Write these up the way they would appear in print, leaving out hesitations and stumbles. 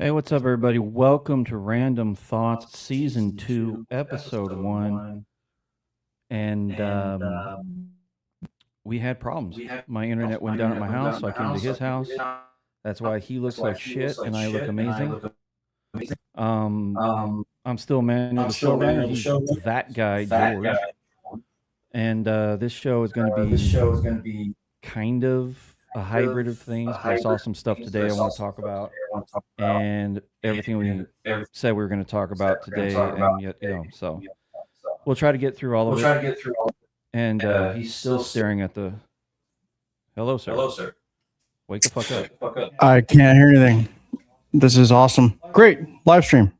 Hey, what's up, everybody? Welcome to Random Thoughts Season 2, Episode 1. And we had problems. My internet went down at my house, so I came to his house. That's why he looks like shit and I look amazing. I'm still Manuel, the showrunner. He's that guy, George. And this show is going to be kind of a hybrid of things. I saw some stuff today I want to talk about, and everything we said we were going to talk about today, and yet, so we'll try to get through all of it. And he's still staring at the. Hello, sir. Wake the fuck up. I can't hear anything. This is awesome. Great live stream.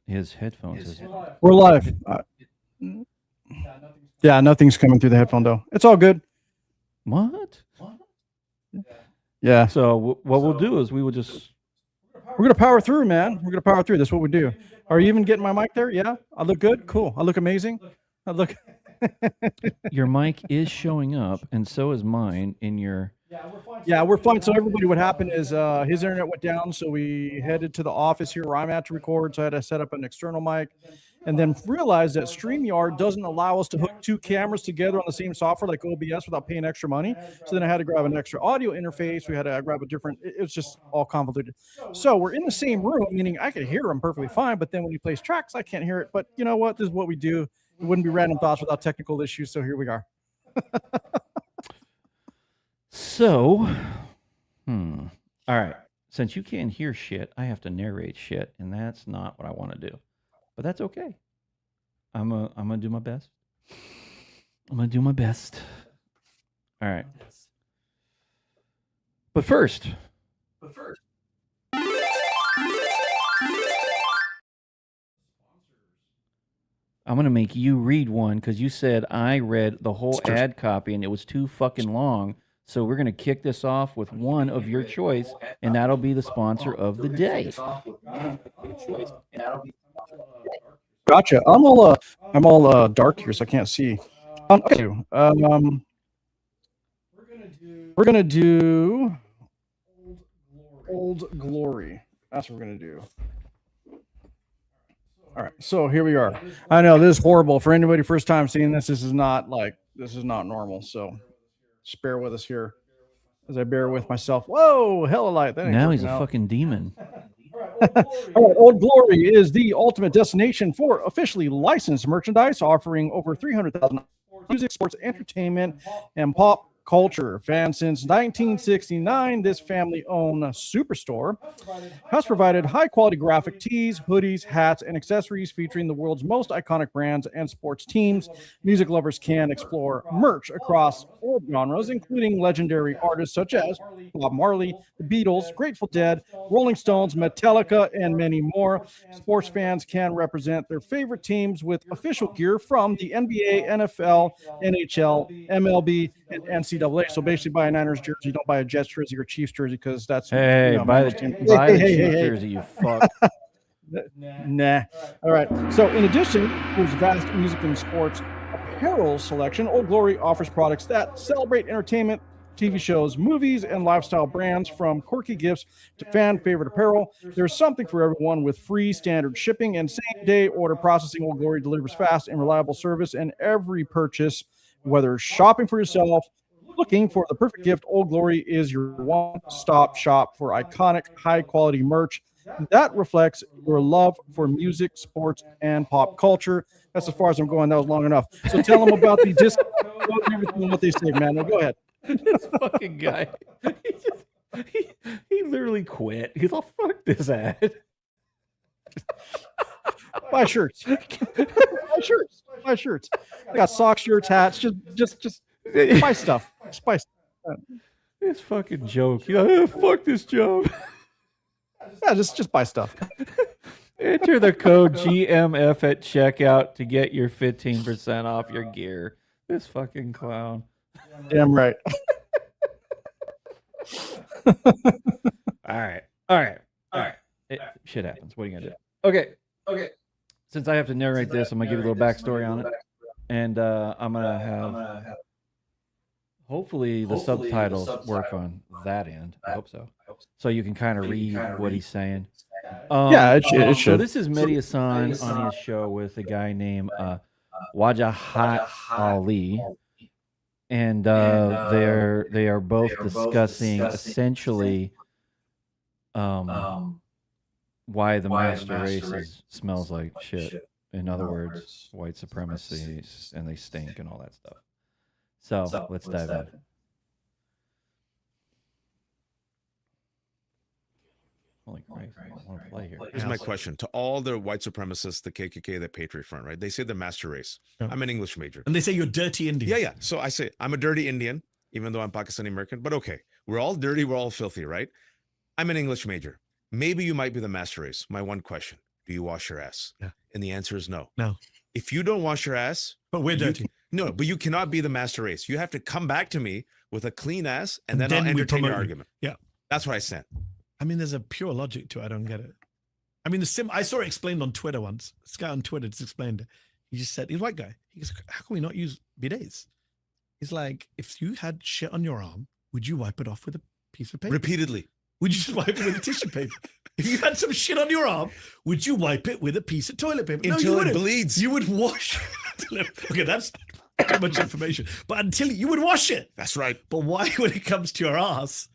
His headphones. We're live. Yeah, nothing's coming through the headphone though. It's all good. What? Yeah. So what we'll do is we're gonna power through, man. We're gonna power through. That's what we do. Are you even getting my mic there? Yeah. I look good. Cool. I look amazing. I look. Your mic is showing up, and so is mine in your. Yeah, we're fine. So everybody, what happened is his internet went down, so we headed to the office here where I'm at to record. So I had to set up an external mic, and then realized that StreamYard doesn't allow us to hook two cameras together on the same software like OBS without paying extra money. So then I had to grab an extra audio interface. We had to grab a different. It was just all convoluted. So we're in the same room, meaning I could hear him perfectly fine, but then when he plays tracks, I can't hear it. But you know what? This is what we do. It wouldn't be Random Thoughts without technical issues. So here we are. So, all right. Since you can't hear shit, I have to narrate shit, and that's not what I want to do. But that's okay. I'm gonna do my best. I'm gonna do my best. All right. But first. I'm going to make you read one because you said I read the whole ad copy and it was too fucking long. So we're going to kick this off with one of your choice, and that'll be the sponsor of the day. Gotcha. I'm all dark here, so I can't see. Okay. We're gonna do Old Glory. That's what we're gonna do. All right, so here we are. I know this is horrible for anybody first time seeing this. This is not normal. So just bear with us here as I bear with myself. Whoa, hella light. Now he's a fucking demon. All right, Old Glory is the ultimate destination for officially licensed merchandise, offering over 300,000 music, sports, entertainment, and pop culture. Fans since 1969, this family-owned superstore has provided high-quality graphic tees, hoodies, hats, and accessories featuring the world's most iconic brands and sports teams. Music lovers can explore merch across all genres, including legendary artists such as Bob Marley, the Beatles, Grateful Dead, Rolling Stones, Metallica, and many more. Sports fans can represent their favorite teams with official gear from the NBA, NFL, NHL, MLB, and NCAA. So basically, buy a Niners jersey, don't buy a Jets jersey or Chiefs jersey because that's buy the Chiefs jersey, you fuck. Nah. All right. So in addition to its vast music and sports apparel selection, Old Glory offers products that celebrate entertainment, TV shows, movies, and lifestyle brands. From quirky gifts to fan favorite apparel, there's something for everyone. With free standard shipping and same-day order processing, Old Glory delivers fast and reliable service in every purchase. Whether shopping for yourself, looking for the perfect gift, Old Glory is your one-stop shop for iconic, high-quality merch that reflects your love for music, sports, and pop culture. That's as far as I'm going. That was long enough. So tell them about the discount and everything, what they say, man. Now go ahead. This fucking guy. He literally quit. He's all, fuck this ad. Buy shirts. Buy shirts. I got socks, shirts, hats. Just buy stuff. This fucking joke. Fuck this joke. Yeah, just buy stuff. Enter the code GMF at checkout to get your 15% off your gear. This fucking clown. Damn right. All right. Shit happens. What are you gonna do? Okay. Since I have to narrate this, I'm gonna give you a little backstory on it, and I'm gonna have hopefully the subtitles work on that end. I hope so. so you can kind of read what he's saying. Yeah, it So should. this is Mehdi Hassan on his show with a guy named Wajahat Ali, and they are both discussing essentially why the master race smells like shit. In other words, white supremacy, and they stink and all that stuff. So let's dive in. Holy Christ, I want to play here. Here's my question to all the white supremacists, the KKK, the Patriot Front, right? They say the master race. Yeah. I'm an English major. And they say you're dirty Indian. Yeah, yeah. So I say I'm a dirty Indian, even though I'm Pakistani American. But okay, we're all dirty, we're all filthy, right? I'm an English major. Maybe you might be the master race. My one question: do you wash your ass? Yeah. And the answer is no. No. If you don't wash your ass, But we're dirty. no, but you cannot be the master race. You have to come back to me with a clean ass, and then Then I'll we entertain your promote you. argument. Yeah. That's what I said. I mean, there's a pure logic to it. I don't get it. I mean, I saw it explained on Twitter once. This guy on Twitter just explained it. He just said, he's a white guy. He goes, how can we not use bidets? He's like, if you had shit on your arm, would you wipe it off with a piece of paper? Repeatedly. Would you just wipe it with a tissue paper? If you had some shit on your arm, would you wipe it with a piece of toilet paper? No, you Until it wouldn't. bleeds. You would wash it. Okay, that's too much information. But until you would wash it. That's right. But why, when it comes to your ass,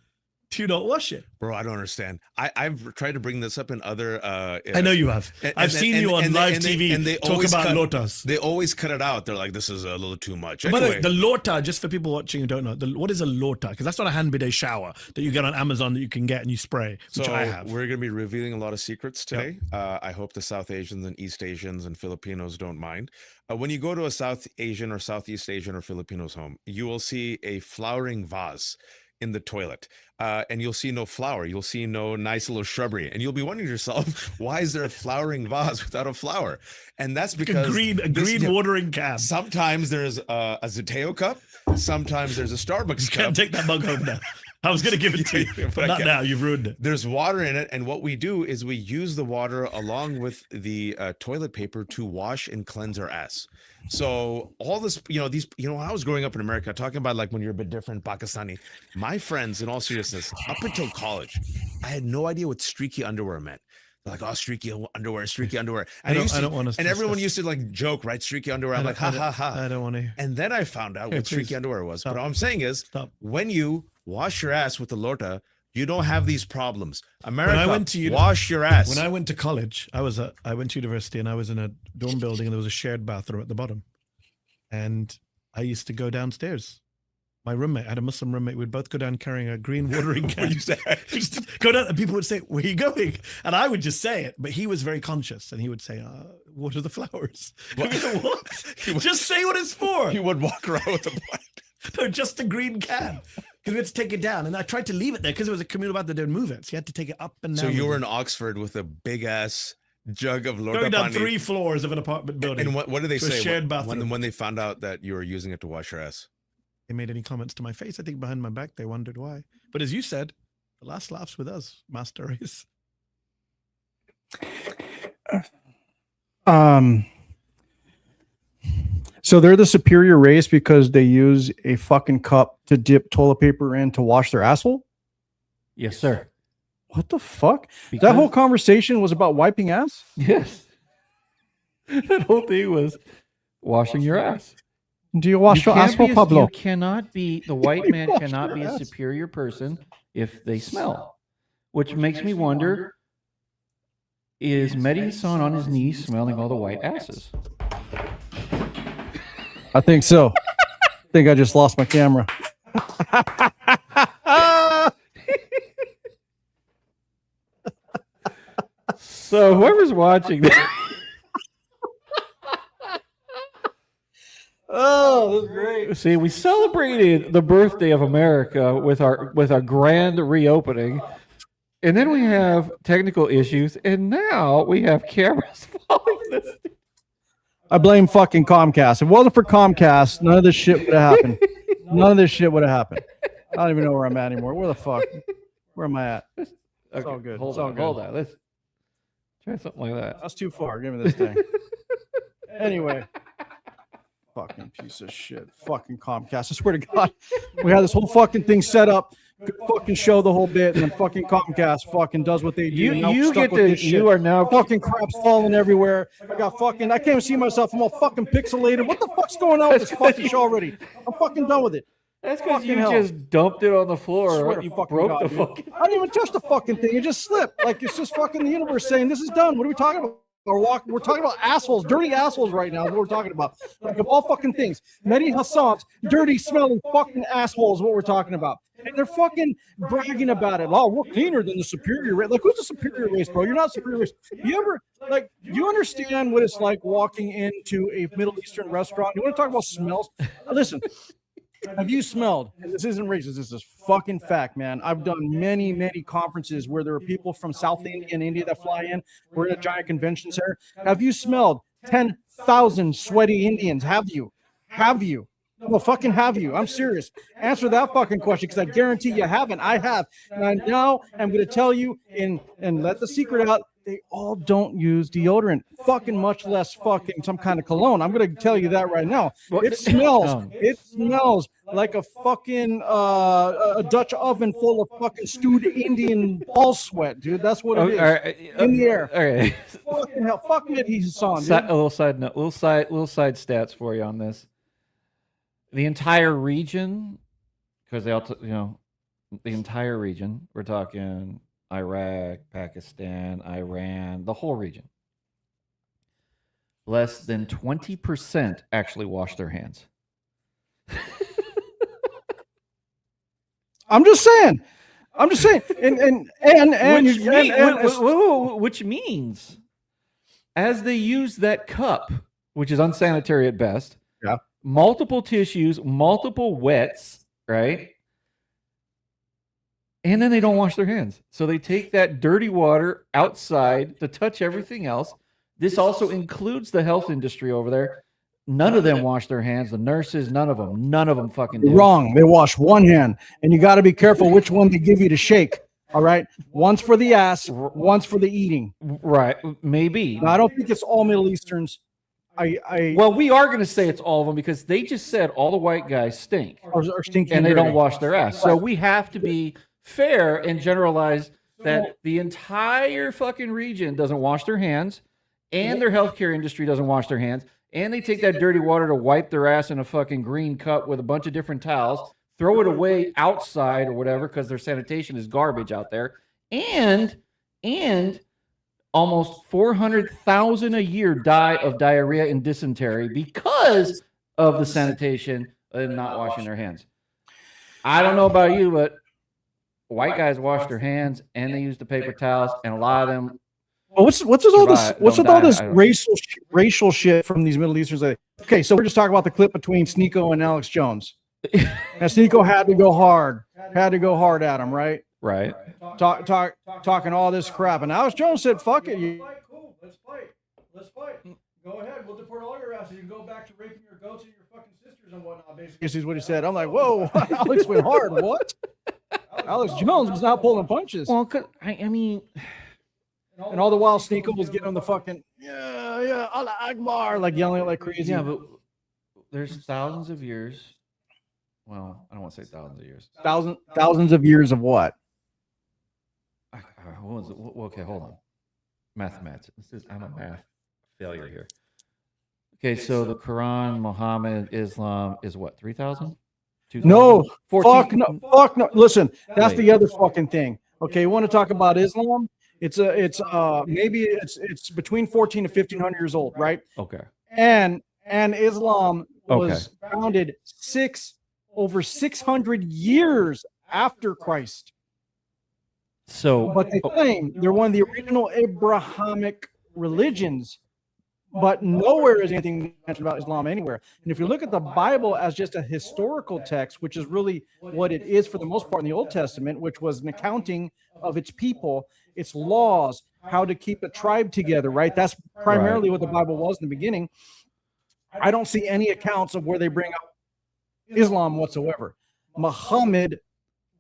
do you not wash it? Bro, I don't understand. I've tried to bring this up in other. I know you have. I've seen you on live TV talk about lotas. They always cut it out. They're like, this is a little too much. By the way, Anyway, the lota, just for people watching who don't know, what is a lota? Because that's not a hand bidet shower that you get on Amazon that you can get and you spray, which so I have. we're going to be revealing a lot of secrets today. I hope the South Asians and East Asians and Filipinos don't mind. When you go to a South Asian or Southeast Asian or Filipino's home, you will see a flowering vase in the toilet. And you'll see no flower. You'll see no nice little shrubbery. And you'll be wondering to yourself, why is there a flowering vase without a flower? And that's because a green watering can. Sometimes there's a Zateo cup. Sometimes there's a Starbucks You cup. can't take that mug home now. I was going to give it to you, but not now. You've ruined it. There's water in it. And what we do is we use the water along with the toilet paper to wash and cleanse our ass. So all this, when I was growing up in America, talking about like when you're a bit different, Pakistani, my friends, in all seriousness, up until college, I had no idea what streaky underwear meant. They're like, oh, streaky underwear. And I don't want to. And everyone used to like joke, right? Streaky underwear. I'm like, ha, ha, ha. I don't want to. And then I found out what streaky underwear was. Stop. But all I'm saying is, when you wash your ass with the lota, you don't have these problems. America, wash your ass. When I went to college, I went to university and I was in a dorm building and there was a shared bathroom at the bottom. And I used to go downstairs. My roommate, I had a Muslim roommate. We'd both go down carrying a green watering can. Just go down and people would say, where are you going? And I would just say it, but he was very conscious and he would say, water the flowers. What? Just say what it's for. He would walk around with a plant. No, just a green can. Because we had to take it down. And I tried to leave it there because it was a communal bath that they would move it. So you had to take it up and down. So you were in Oxford with a big ass jug of lota going down pani. 3 floors of an apartment building. And what did they say? Shared bathroom. When they found out that you were using it to wash your ass? They made any comments to my face. I think behind my back, they wondered why. But as you said, the last laugh's with us, Master Race. So they're the superior race because they use a fucking cup to dip toilet paper in to wash their asshole? Yes, sir. What the fuck? Because, That whole conversation was about wiping ass? yes, that whole thing was washing your ass. Do you wash your asshole, Pablo? You cannot be the white man cannot be a superior person if they smell, which makes me wonder: is Mehdi Hassan on his knees smelling all the white asses? I think so. I think I just lost my camera. So whoever's watching this. Oh, that's great. See, we celebrated the birthday of America with our grand reopening, and then we have technical issues, and now we have cameras following this. I blame fucking Comcast. If it wasn't for Comcast, none of this shit would have happened. None of this shit would have happened. I don't even know where I'm at anymore. Where the fuck? Where am I at? It's all good. Hold It's all on, good. hold on. Let's try something like that. That's too far. Give me this thing. Anyway. Fucking piece of shit. Fucking Comcast. I swear to God, we had this whole fucking thing set up good fucking show the whole bit, and then fucking Comcast fucking does what they do. You and now we're you stuck get with to this shit. you are now Fucking crap's falling everywhere. I can't even see myself. I'm all fucking pixelated. What the fuck's going on with this fucking show already? I'm fucking done with it. That's because you Fucking hell. just dumped it on the floor. Swear Or to you fucking broke God, the dude. fucking. I didn't even touch the fucking thing. It just slipped. Like it's just fucking the universe saying this is done. What are we talking about? We're talking about assholes, dirty assholes right now is what we're talking about. Like of all fucking things. Mehdi Hassan's dirty, smelly fucking assholes is what we're talking about. And they're fucking bragging about it. Oh, we're cleaner than the superior race. Like, who's the superior race, bro? You're not superior race. You ever, like, do you understand what it's like walking into a Middle Eastern restaurant? You want to talk about smells? Listen, have you smelled? And this isn't racist. This is fucking fact, man. I've done many, many conferences where there are people from South India and India that fly in. We're at a giant convention center. Have you smelled 10,000 sweaty Indians? Have you? Have you? No, fucking have you? I'm serious. Answer that fucking question because I guarantee you haven't. I have. And I now am going to tell you and let the secret out. They all don't use deodorant, fucking much less fucking some kind of cologne. I'm going to tell you that right now. It smells. It smells like a fucking a Dutch oven full of fucking stewed Indian ball sweat, dude. That's what it is. All right, In the air. All right. Fucking hell. Fuck Mehdi Hassan, dude. A little side note, little side stats for you on this. The entire region, because they all, the entire region. We're talking Iraq, Pakistan, Iran, the whole region. Less than 20% actually wash their hands. I'm just saying. Which means, as they use that cup, which is unsanitary at best, yeah, multiple tissues, multiple wets, right? And then they don't wash their hands. So they take that dirty water outside to touch everything else. This also includes the health industry over there. None of them wash their hands. The nurses, none of them fucking do. Wrong. They wash one hand. And you got to be careful which one they give you to shake. All right. One's for the ass, one's for the eating. Right. Maybe. Now, I don't think it's all Middle Easterns. Well, we are going to say it's all of them because they just said all the white guys stink. Are stinky and they dirty. don't wash their ass. So we have to be fair and generalize that the entire fucking region doesn't wash their hands and their healthcare industry doesn't wash their hands. And they take that dirty water to wipe their ass in a fucking green cup with a bunch of different towels, throw it away outside or whatever because their sanitation is garbage out there. And almost 400,000 a year die of diarrhea and dysentery because of the sanitation and not washing their hands. I don't know about you, but white guys wash their hands and they use the paper towels, and a lot of them. Well, what's with all this? What's with all this racial shit from these Middle Easterns? Okay, so we're just talking about the clip between Sneeko and Alex Jones. Now Sneeko had to go hard at him, right? Right. Talking all this crap, and Alex Jones said, "Fuck it, cool, let's fight. Go ahead, we'll deport all your asses. You can go back to raping your goats and your fucking sisters and whatnot." Basically, this is what he said. I'm like, whoa, Alex went hard. What? Alex Jones was not pulling punches. Well, I mean, and all the while, Sneeko was giving him the fucking Allah Akbar, like yelling like crazy. yeah, but there's thousands of years. Well, I don't want to say thousands of years. Thousands of years of what? What was it? Okay, hold on. Mathematics. I'm a math failure here. Okay, so the Quran, Muhammad, Islam is what, 3,000? No, fuck no. Listen, that's the other fucking thing. Okay, you want to talk about Islam? It's maybe it's between 14 to 1,500 years old, right? Okay. And Islam was founded over 600 years after Christ. So, but they claim they're one of the original Abrahamic religions, but nowhere is anything mentioned about Islam anywhere. And if you look at the Bible as just a historical text, which is really what it is for the most part in the Old Testament, which was an accounting of its people, its laws, how to keep a tribe together, right? That's primarily what the Bible was in the beginning. I don't see any accounts of where they bring up Islam whatsoever. Muhammad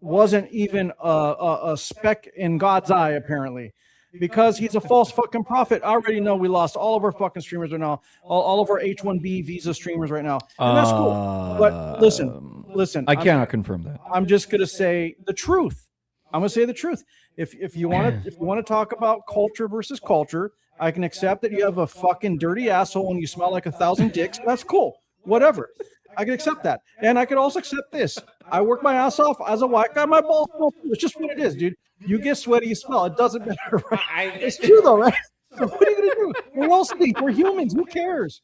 wasn't even a speck in God's eye, apparently, because he's a false fucking prophet. I already know we lost all of our fucking streamers right now, all of our H-1B visa streamers right now, and that's cool. But listen, listen, I cannot confirm that. I'm just gonna say the truth. I'm gonna say the truth. If you want to talk about culture versus culture, I can accept that you have a fucking dirty asshole and you smell like 1,000 dicks. That's cool. Whatever. I can accept that. And I can also accept this. I work my ass off as a white guy. My balls smell. It's just what it is, dude. You get sweaty, you smell. It doesn't matter. Right? It's true though, right? So what are you gonna do? We're all stink. We're humans. Who cares?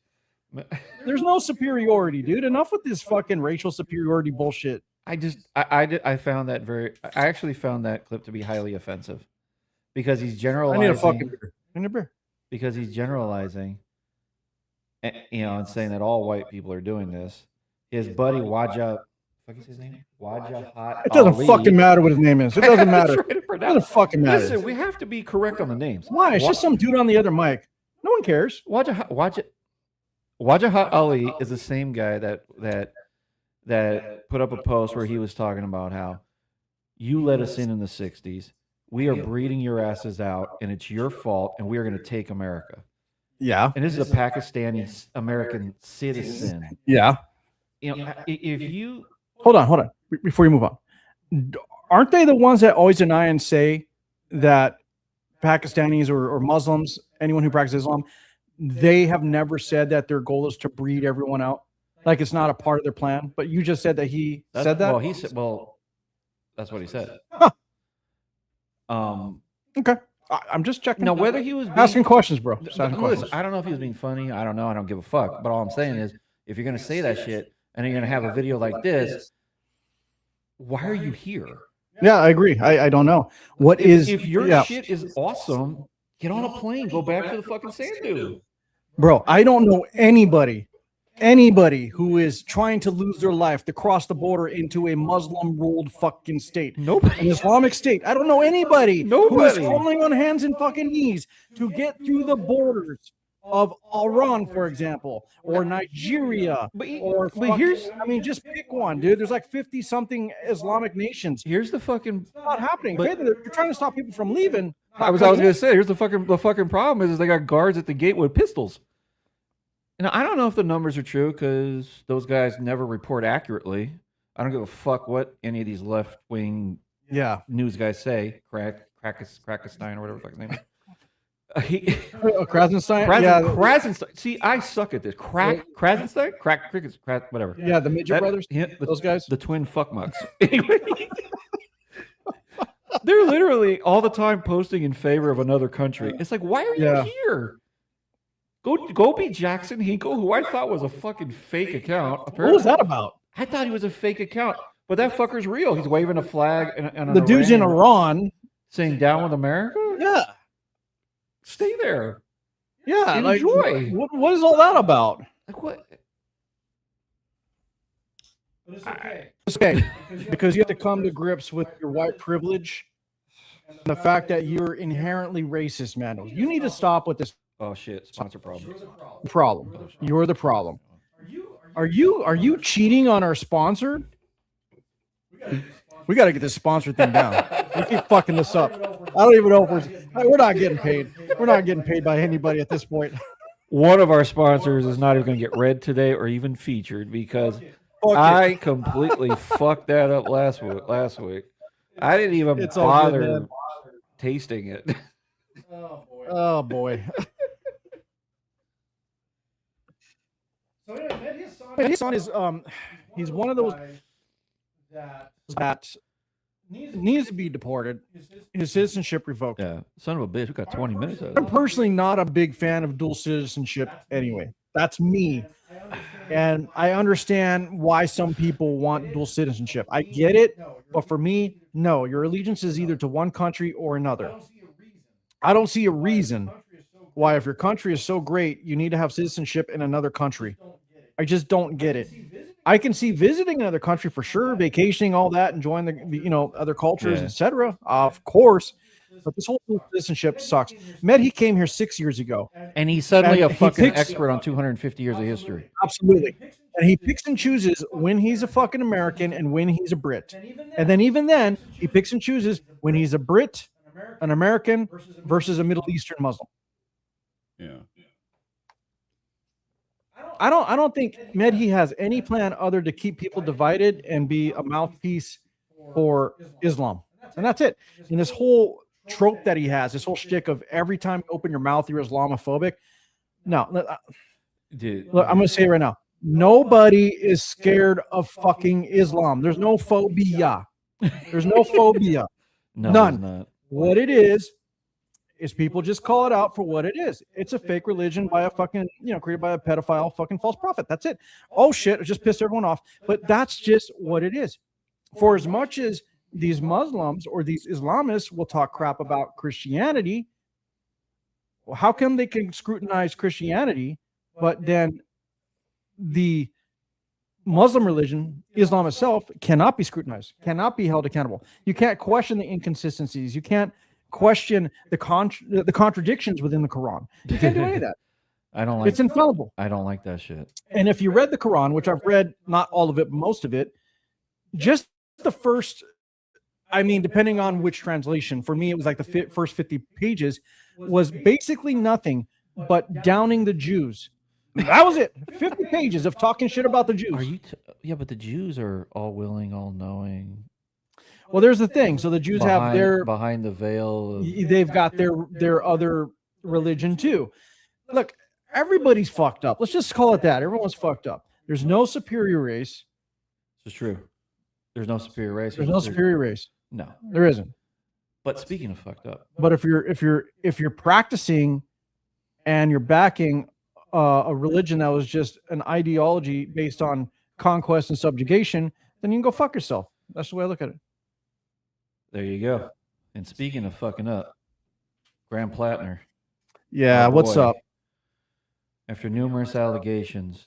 There's no superiority, dude. Enough with this fucking racial superiority bullshit. I found that I actually found that clip to be highly offensive because he's I generalizing. need a fucking beer. I need a beer. Because he's generalizing, and saying that all white people are doing this. His buddy Waja, what's his name? Wajahat. It doesn't Ali. fucking matter what his name is. It doesn't matter. Trying to It pronounce- doesn't fucking matter. Listen, we have to be correct on the names. Why? It's just some dude on the other mic. No one cares. Wajahat Ali is the same guy that put up a post where he was talking about how you let us in the 60s. We are breeding your asses out, and it's your fault, and we are going to take America. Yeah. And this is a Pakistani American citizen. Yeah. You know, if you Hold on. Before you move on, aren't they the ones that always deny and say that Pakistanis or Muslims, anyone who practices Islam, they have never said that their goal is to breed everyone out? Like it's not a part of their plan. But you just said that he said that. Well, he said. Well, that's what he said. Huh. Okay. I'm just checking. Now, whether he was asking questions, bro. Just asking listen, questions. I don't know if he was being funny. I don't know. I don't give a fuck. But all I'm saying is, if you're gonna say that shit and you're gonna have a video like this, why are you here? Yeah, I agree. I don't know what If your shit is awesome, get on a plane, go back to the fucking sand dune. Bro, I don't know anybody who is trying to lose their life to cross the border into a Muslim-ruled fucking state. Nobody. An Islamic state. I don't know anybody who is Nobody. falling on hands and fucking knees to get through the borders of Iran, for example, or Nigeria, or here's I mean, just pick one, dude. There's like 50-something Islamic nations. Here's the fucking. It's not happening. But- You're trying to stop people from leaving. I was gonna say. Here's the fucking problem is they got guards at the gate with pistols. And I don't know if the numbers are true because those guys never report accurately. I don't give a fuck what any of these left wing Yeah. news guys say. Krakestein or whatever the fuck his name is. Krasenstein? Yeah. Krasenstein. See, I suck at this. Krasenstein? Whatever. Yeah, the Midget Brothers. Those guys. The twin fuckmucks. Anyway. They're literally all the time posting in favor of another country. It's like, why are you here? Go be Jackson Hinkle, who I thought was a fucking fake account. Apparently. What was that about? I thought he was a fake account, but that fucker's real. He's waving a flag. And The dude's in Iran. saying "Down with America." Yeah. Stay there. Yeah. Enjoy. What is all that about? Like what? It's okay. Because you have to come to grips with your white privilege and the fact that you're inherently racist, man. You need to stop with this Oh shit! Sponsor problem. problem. You're the problem. Are you cheating on our sponsor? We got to get this sponsor thing down. We keep fucking this up. I don't even know if we're not getting paid. We're not getting paid by anybody at this point. One of our sponsors is not even going to get read today or even featured because I completely fucked that up last week. I didn't even It's all good, bother man. tasting it. Oh boy. His son is he's one of those that needs to be deported. His citizenship revoked. Yeah, son of a bitch. We got 20 minutes of I'm it. personally not a big fan of dual citizenship anyway. That's me. And I understand why some people want dual citizenship. I get it, but for me, no. Your allegiance is either to one country or another. I don't see a reason why, if your country is so great, you need to have citizenship in another country. I just don't get it. I can see visiting another country for sure, vacationing, all that, enjoying the other cultures, Yeah. etc. Of course, but this whole citizenship sucks. He came here 6 years ago. And he's suddenly And a he fucking picks- expert on 250 years of history. Absolutely. And he picks and chooses when he's a fucking American and when he's a Brit. And then even then, he picks and chooses when he's a Brit, an American versus a Middle Eastern Muslim. Yeah. I don't think Medhi has any plan other to keep people divided and be a mouthpiece for Islam. And that's it. And this whole trope that he has, this whole shtick of every time you open your mouth, you're Islamophobic. No, Dude, look, I'm going to say it right now. Nobody is scared of fucking Islam. There's no phobia. There's no phobia. no, None. it's not. What it is people just call it out for what it is. It's a fake religion by a fucking, created by a pedophile fucking false prophet. That's it. Oh shit, it just pissed everyone off. But that's just what it is. For as much as these Muslims or these Islamists will talk crap about Christianity, well, how come they can scrutinize Christianity, but then the Muslim religion, Islam itself, cannot be scrutinized, cannot be held accountable? You can't question the inconsistencies. You can't question the contradictions within the Quran. You can't do any of that. I don't like. It's infallible. I don't like that shit. And if you read the Quran, which I've read, not all of it, but most of it, just the first, depending on which translation, for me, it was like the first 50 pages was basically nothing but downing the Jews. That was it. 50 pages of talking shit about the Jews. Are you? Yeah, but the Jews are all willing, all knowing. Well, there's the thing. So the Jews have their behind the veil. They've got their other religion too. Look, everybody's fucked up. Let's just call it that. Everyone's fucked up. There's no superior race. It's true. There's no superior race. There's no superior race. No, there isn't. But speaking of fucked up, but if you're practicing and you're backing a religion that was just an ideology based on conquest and subjugation, then you can go fuck yourself. That's the way I look at it. There you go. And speaking of fucking up, Graham Plattner. Yeah, what's up? After numerous allegations,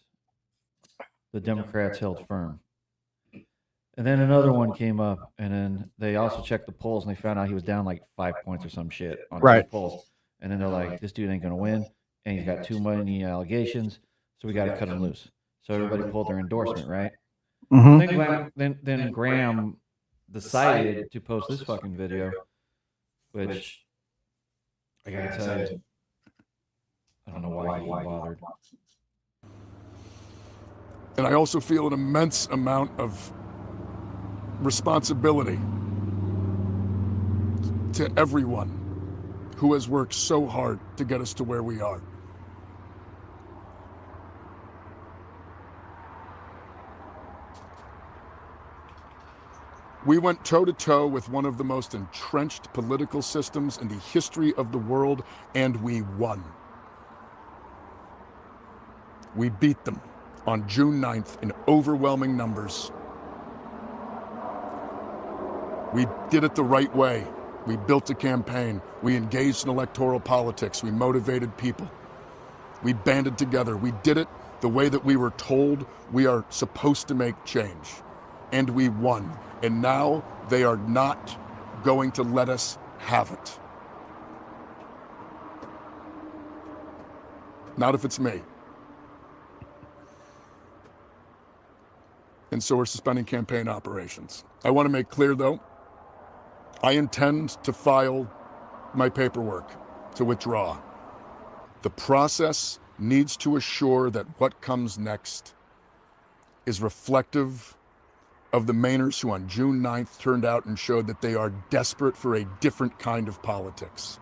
the Democrats held firm. And then another one came up, and then they also checked the polls, and they found out he was down like 5 points or some shit on two polls. And then they're like, this dude ain't going to win, and he's got too many allegations, so we got to cut him loose. So everybody pulled their endorsement, right? Mm-hmm. Then Graham decided to post this fucking video, which I gotta tell you, I don't know why he bothered. And I also feel an immense amount of responsibility to everyone who has worked so hard to get us to where we are. We went toe-to-toe with one of the most entrenched political systems in the history of the world, and we won. We beat them on June 9th in overwhelming numbers. We did it the right way. We built a campaign. We engaged in electoral politics. We motivated people. We banded together. We did it the way that we were told we are supposed to make change. And we won. And now they are not going to let us have it. Not if it's me. And so we're suspending campaign operations. I want to make clear, though, I intend to file my paperwork to withdraw. The process needs to assure that what comes next is reflective of the Mainers who on June 9th turned out and showed that they are desperate for a different kind of politics.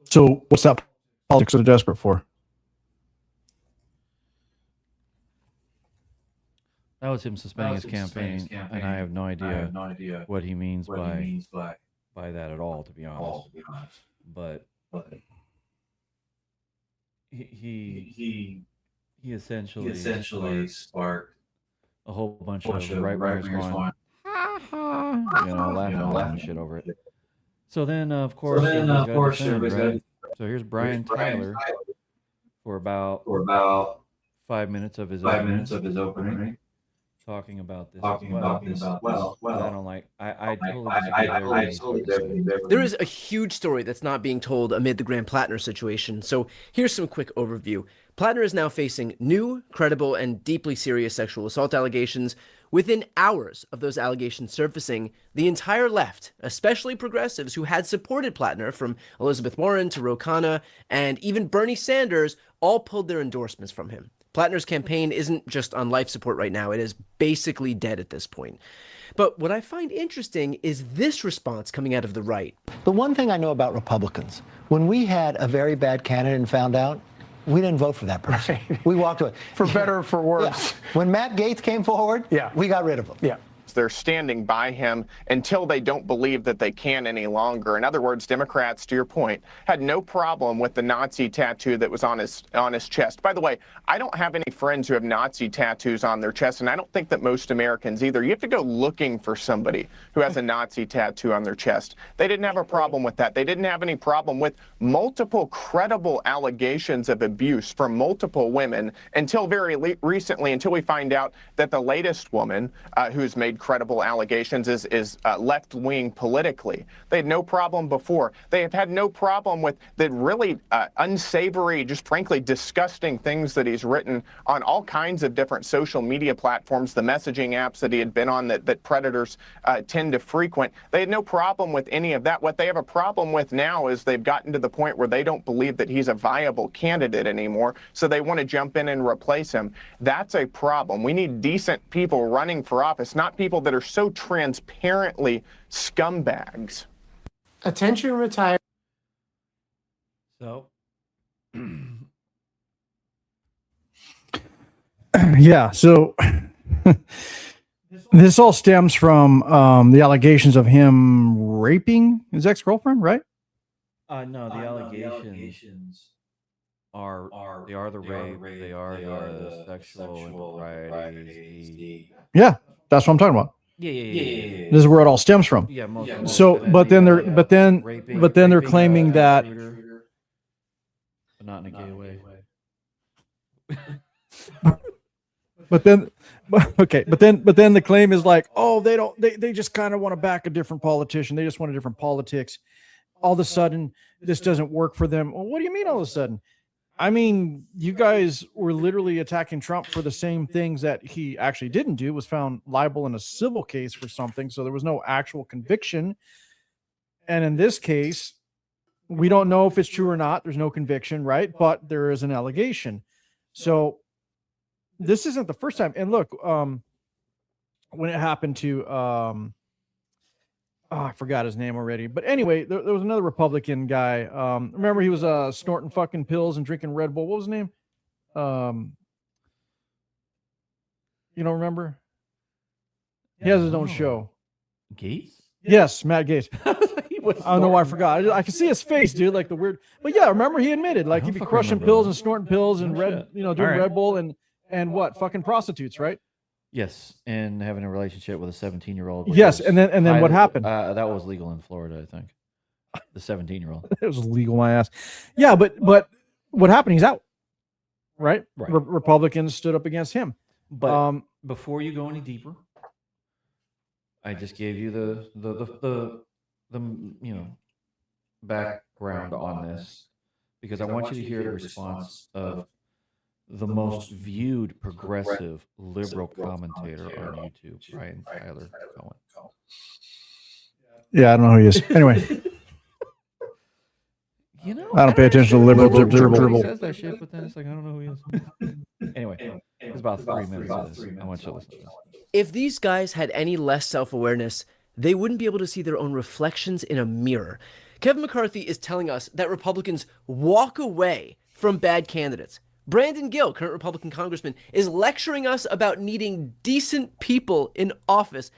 So what's that politics they're desperate for? That was him suspending his campaign, and I have no idea what he means by that at all, to be honest. But he essentially sparked a whole bunch of right-wingers going, laughing and shit over it. So then, of course, right? So here's Brian Tyler for about 5 minutes of his opening. Talking about this. I don't like. I totally disagree. There is a huge story that's not being told amid the Graham Plattner situation. So here's some quick overview. Plattner is now facing new, credible, and deeply serious sexual assault allegations, Within hours of those allegations surfacing, the entire left, especially progressives who had supported Plattner, from Elizabeth Warren to Ro Khanna and even Bernie Sanders, all pulled their endorsements from him. Plattner's campaign isn't just on life support right now. It is basically dead at this point. But what I find interesting is this response coming out of the right. The one thing I know about Republicans, when we had a very bad candidate and found out, we didn't vote for that person. Right. We walked away. For better or for worse. Yeah. When Matt Gaetz came forward, we got rid of him. Yeah. They're standing by him until they don't believe that they can any longer. In other words, Democrats, to your point, had no problem with the Nazi tattoo that was on his chest. By the way, I don't have any friends who have Nazi tattoos on their chest, and I don't think that most Americans either. You have to go looking for somebody who has a Nazi tattoo on their chest. They didn't have a problem with that. They didn't have any problem with multiple credible allegations of abuse from multiple women until very recently, until we find out that the latest woman who's made credible allegations is left-wing politically. They had no problem before. They have had no problem with the really unsavory, just frankly disgusting things that he's written on all kinds of different social media platforms, the messaging apps that he had been on that predators tend to frequent. They had no problem with any of that. What they have a problem with now is they've gotten to the point where they don't believe that he's a viable candidate anymore, so they want to jump in and replace him. That's a problem. We need decent people running for office, not people that are so transparently scumbags. Attention retired. So, Yeah. So this all stems from the allegations of him raping his ex-girlfriend, right? no, the allegations are the rape, they are the sexual improprieties. Yeah, that's what I'm talking about. Yeah. This is where it all stems from. Yeah, So, but then they're claiming that. But not in a gay way. But then the claim is like, oh, they just kind of want to back a different politician. They just want a different politics. All of a sudden, this doesn't work for them. Well, what do you mean all of a sudden? I mean, you guys were literally attacking Trump for the same things that he actually didn't do, was found liable in a civil case for something. So there was no actual conviction. And in this case, we don't know if it's true or not. There's no conviction, right? But there is an allegation. So this isn't the first time. And look, when it happened to, I forgot his name already. But anyway, there was another Republican guy. Remember, he was snorting fucking pills and drinking Red Bull. What was his name? You don't remember? He has his own show. Gates? Yes, Matt Gaetz. I don't know why I forgot. I can see his face, dude. Like the weird. But yeah, remember he admitted like he'd be crushing pills and snorting pills and doing Red Bull and what fucking prostitutes, right? Yes, and having a relationship with a 17-year-old. Yes, and then what happened? That was legal in Florida, I think. The 17-year-old. It was legal, my ass. Yeah, but what happened? He's out, right? Republicans stood up against him. But before you go any deeper, I just gave you the background on this because I want you to hear the response of the most viewed progressive liberal commentator on YouTube, Brian Tyler Cohen. Yeah, I don't know who he is. Anyway, I don't pay attention to liberal. He says that shit, but then it's like I don't know who he is. Anyway, it's about 3 minutes of this. I want you to listen to this. If these guys had any less self-awareness, they wouldn't be able to see their own reflections in a mirror. Kevin McCarthy is telling us that Republicans walk away from bad candidates. Brandon Gill, current Republican congressman, is lecturing us about needing decent people in office.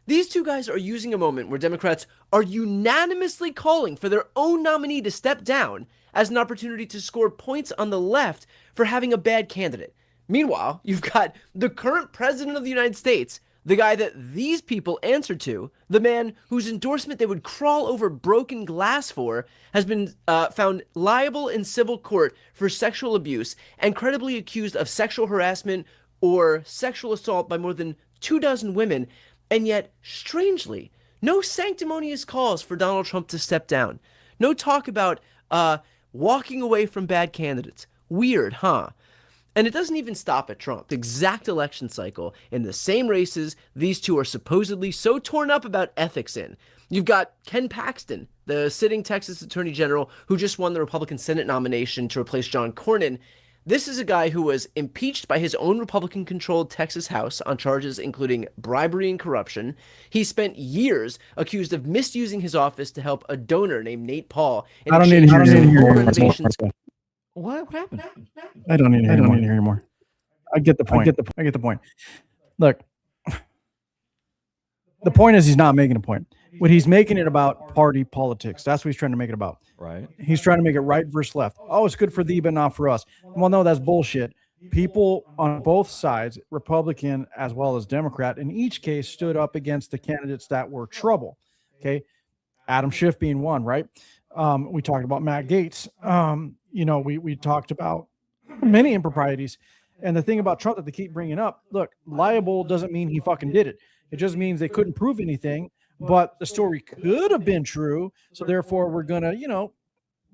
These two guys are using a moment where Democrats are unanimously calling for their own nominee to step down as an opportunity to score points on the left for having a bad candidate. Meanwhile, you've got the current president of the United States, the guy that these people answer to, the man whose endorsement they would crawl over broken glass for, has been found liable in civil court for sexual abuse and credibly accused of sexual harassment or sexual assault by more than 24 women. And yet, strangely, no sanctimonious calls for Donald Trump to step down. No talk about walking away from bad candidates. Weird, huh? And it doesn't even stop at Trump. The exact election cycle in the same races these two are supposedly so torn up about ethics in. You've got Ken Paxton, the sitting Texas Attorney General who just won the Republican Senate nomination to replace John Cornyn. This is a guy who was impeached by his own Republican-controlled Texas House on charges including bribery and corruption. He spent years accused of misusing his office to help a donor named Nate Paul. I don't need to hear more. What happened? I don't need to hear anymore. I get the point. I get the point. Look, the point is he's not making a point. What he's making it about party politics. That's what he's trying to make it about. Right. He's trying to make it right versus left. Oh, it's good for thee, but not for us. Well, no, that's bullshit. People on both sides, Republican as well as Democrat, in each case stood up against the candidates that were trouble. Okay. Adam Schiff being one, right? We talked about Matt Gaetz. We talked about many improprieties. And the thing about Trump that they keep bringing up, look, liable doesn't mean he fucking did it. It just means they couldn't prove anything, but the story could have been true. So therefore we're going to, you're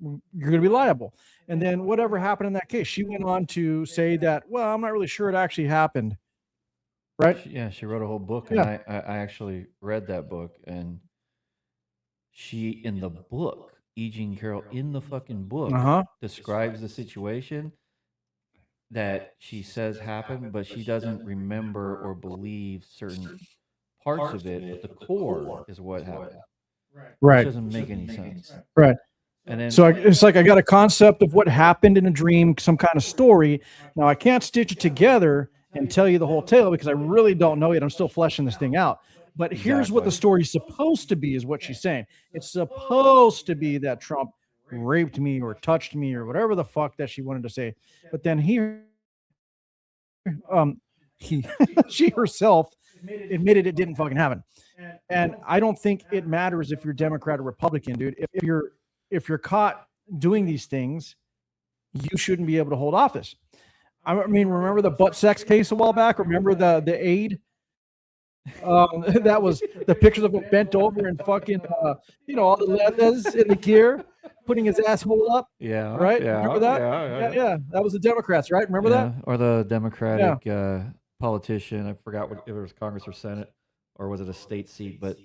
going to be liable. And then whatever happened in that case, she went on to say that, well, I'm not really sure it actually happened. Right? She wrote a whole book, and I actually read that book, and she, in the book, E. Jean Carroll, in the fucking book, describes the situation that she says happened, but she doesn't remember or believe certain parts of it, but the core is what happened. Right. Which doesn't make any sense. Right. And then, so it's like I got a concept of what happened in a dream, some kind of story. Now I can't stitch it together and tell you the whole tale because I really don't know yet. I'm still fleshing this thing out. But here's what the story's supposed to be, is what she's saying. It's supposed to be that Trump raped me or touched me or whatever the fuck that she wanted to say. But then she herself admitted it didn't fucking happen. And I don't think it matters if you're Democrat or Republican, dude. If you're caught doing these things, you shouldn't be able to hold office. I mean, remember the butt sex case a while back? Remember the aide? That was the pictures of him bent over and fucking, all the leathers in the gear, putting his asshole up. Yeah. Right? Yeah, remember that? Yeah. That was the Democrats, right? Remember that? Or the Democratic politician. I forgot if it was Congress or Senate, or was it a state seat, but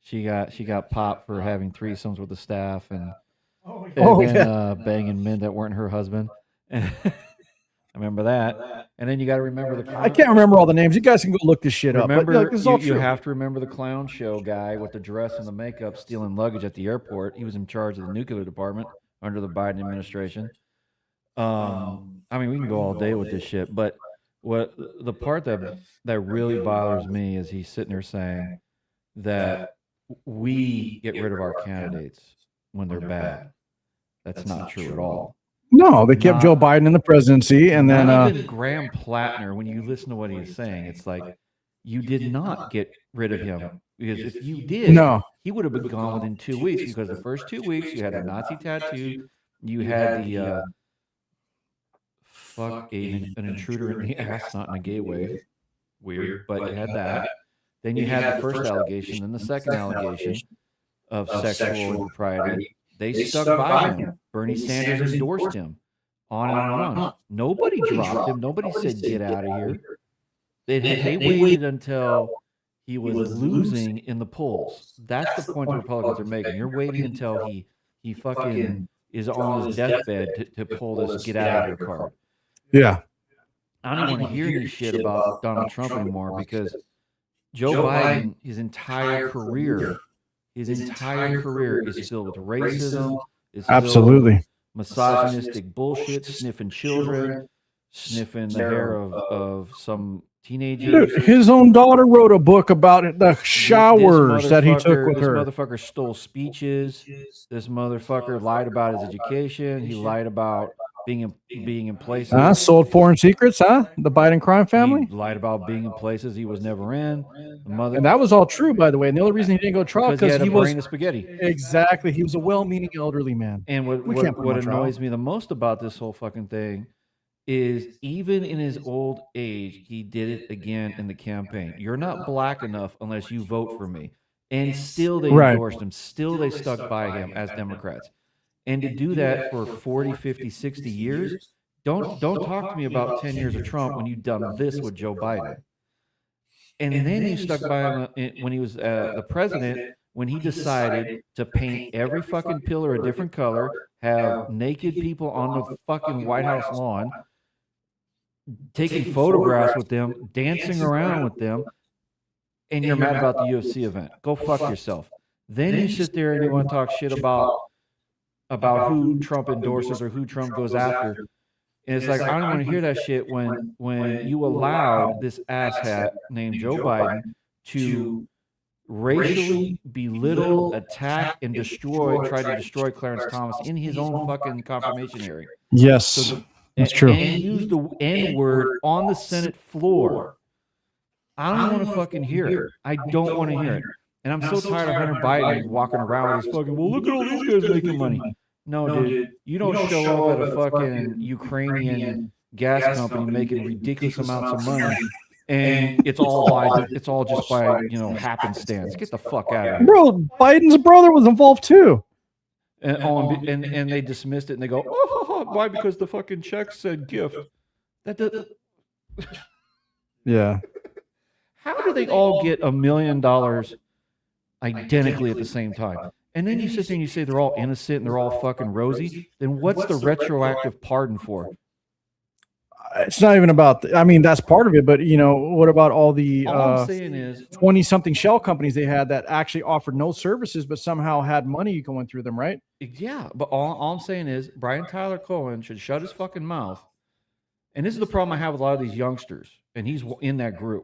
she got popped for having threesomes with the staff and banging men that weren't her husband. I remember that. And then you got to remember the clown. I can't remember all the names. You guys can go look this shit up. Remember, you have to remember the clown show guy with the dress and the makeup stealing luggage at the airport. He was in charge of the nuclear department under the Biden administration. I mean, we can go all day with this shit, but what the part that really bothers me is he's sitting there saying that we get rid of our candidates when they're bad. That's not true at all. No, they kept Joe Biden in the presidency, and then even Graham Plattner, when you listen to what he's saying, it's like you did not get rid of him, because if you did, he would have been gone within 2 weeks, because the first 2 weeks you had a Nazi tattoo, you had the an intruder in the ass, not in a gay way, weird, but you had that. Then you had the first allegation, and the second allegation of sexual impropriety. They stuck by him. Bernie Sanders endorsed him. On and on. Nobody dropped him. Nobody said, get out of here. They waited until he was losing in the polls. That's the point the Republicans are making. You're waiting until he fucking is on his deathbed to pull this get out of here card. Yeah. I don't even want to hear any shit about Donald Trump anymore, because Joe Biden, his entire career is filled with racism, is absolutely misogynistic bullshit, sniffing children, sniffing the hair of some teenagers. Dude, his own daughter wrote a book about it, the showers that he took with her. This motherfucker stole speeches. This motherfucker lied about his education. He lied about being in places. Sold foreign secrets, The Biden crime family? He lied about being in places he was never in. And that was all true, by the way. And the only reason he didn't go to trial because he was brain of spaghetti. Exactly. He was a well-meaning elderly man. And what annoys me the most about this whole fucking thing is, even in his old age, he did it again in the campaign. You're not black enough unless you vote for me. And still they endorsed him. Still they stuck by him as Democrats. And to do that for 40, 50, 60 years Don't talk to me about 10 years of Trump when you've done this with Joe Biden. And then you stuck by him when he was the president, when he decided to paint every fucking pillar a different color, have naked people on the fucking White House lawn, taking photographs with them, dancing around with them, and you're mad about the UFC event. Go fuck yourself. Then you sit there and you want to talk shit about who Trump endorses or who Trump goes after. And it's like, I don't want to hear that shit when you allowed this asshat named Joe Biden to racially belittle, attack, and try to destroy Clarence Thomas in his own fucking confirmation hearing. Yes, that's true. And use the N-word on the Senate floor. I don't want to fucking hear it. I don't want to hear it. And I'm so tired of Hunter Biden walking around with his fucking, well, look at all these guys making money. No, dude, you don't show up at a fucking Ukrainian gas company making ridiculous amounts of money, and it's all just by happenstance. Get the fuck out of here, bro. Biden's brother was involved too, and they dismissed it and they go, oh, why? Because the fucking check said gift. Yeah. How do they all get $1 million identically at the same time? And then you sit there and you say they're all innocent and they're all fucking rosy. Then what's the retroactive pardon for? It's not even about. I mean, that's part of it. But what about all the all I'm saying is 20-something shell companies they had that actually offered no services, but somehow had money going through them, right? Yeah, but all I'm saying is Brian Tyler Cohen should shut his fucking mouth. And this is the problem I have with a lot of these youngsters, and he's in that group.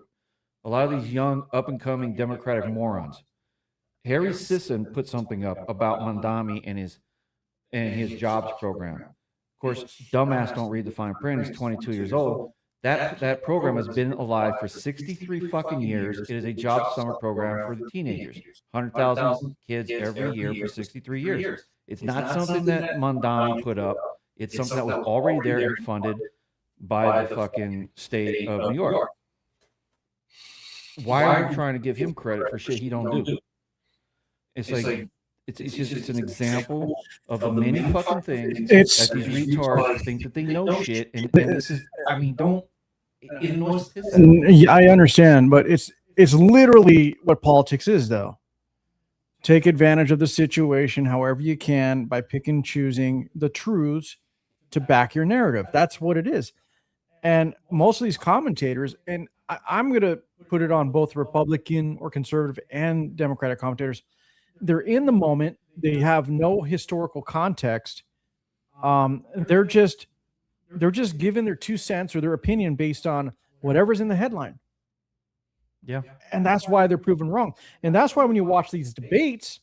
A lot of these young, up-and-coming Democratic morons. Harry Sisson put something up about Mondami and his jobs program. Of course, dumbass don't read the fine print. He's 22 years old. That program has been alive for 63 fucking years. It is a job summer program for the teenagers. 100,000 kids every year for 63 years. It's not something that Mondami put up. It's something that was already there and funded by the fucking state of New York. Why are you trying to give him credit for shit he don't do? It's like it's an example of the many fucking things that these retards think that they know shit, and this is, I mean, don't. It annoys the piss out of me. I understand, but it's literally what politics is, though. Take advantage of the situation however you can by picking and choosing the truths to back your narrative. That's what it is. And most of these commentators, and I'm going to put it on both Republican or conservative and Democratic commentators, they're in the moment. They have no historical context. They're just giving their 2 cents or their opinion based on whatever's in the headline. Yeah. And that's why they're proven wrong. And that's why when you watch these debates,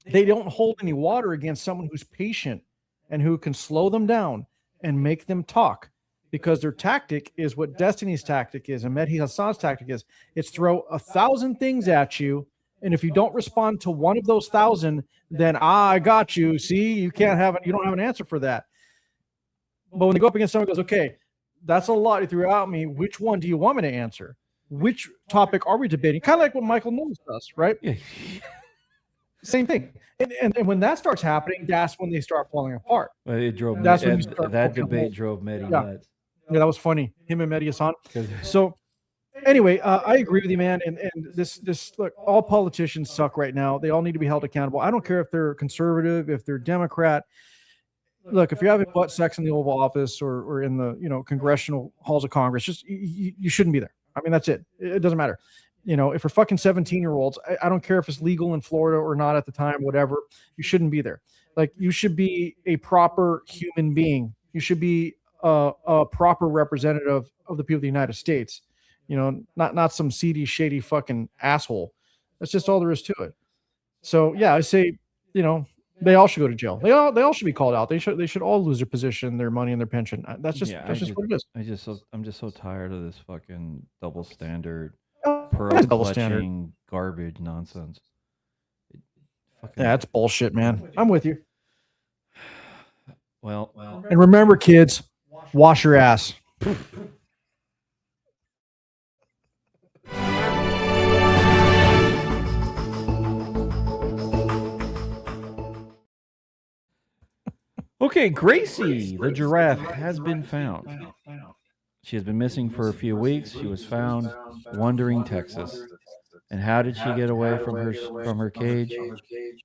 they don't hold any water against someone who's patient and who can slow them down and make them talk. Because their tactic is what Destiny's tactic is and Mehdi Hasan's tactic is. It's throw 1,000 things at you. And if you don't respond to one of those 1,000, then I got you. See, you don't have an answer for that. But when they go up against someone who goes, okay, that's a lot you threw out me. Which one do you want me to answer? Which topic are we debating? Kind of like what Michael Knowles does, right? Yeah. Same thing. And when that starts happening, that's when they start falling apart. Well, it drove That's me, when you start that poking debate holes. drove Mehdi Yeah. nuts. Yeah, that was funny. Him and Mehdi Hasan. So anyway, I agree with you, man. And this look, all politicians suck right now. They all need to be held accountable. I don't care if they're conservative, if they're Democrat. Look, if you're having butt sex in the Oval Office or in the congressional halls of Congress, just you shouldn't be there. I mean, that's it. It doesn't matter. If we're fucking 17-year-olds, I don't care if it's legal in Florida or not at the time, whatever. You shouldn't be there. Like, you should be a proper human being. You should be a proper representative of the people of the United States. Not some seedy, shady fucking asshole. That's just all there is to it. So yeah, I say, they all should go to jail. They all should be called out. They should all lose their position, their money, and their pension. That's just what it is. I'm just so tired of this fucking double standard, It's double standard. clutching garbage nonsense. Yeah, it's bullshit, man. I'm with you. Well, And remember, kids, wash your ass. Okay, Gracie, the giraffe, has been found. She has been missing for a few weeks. She was found wandering Texas. And how did she get away from her cage?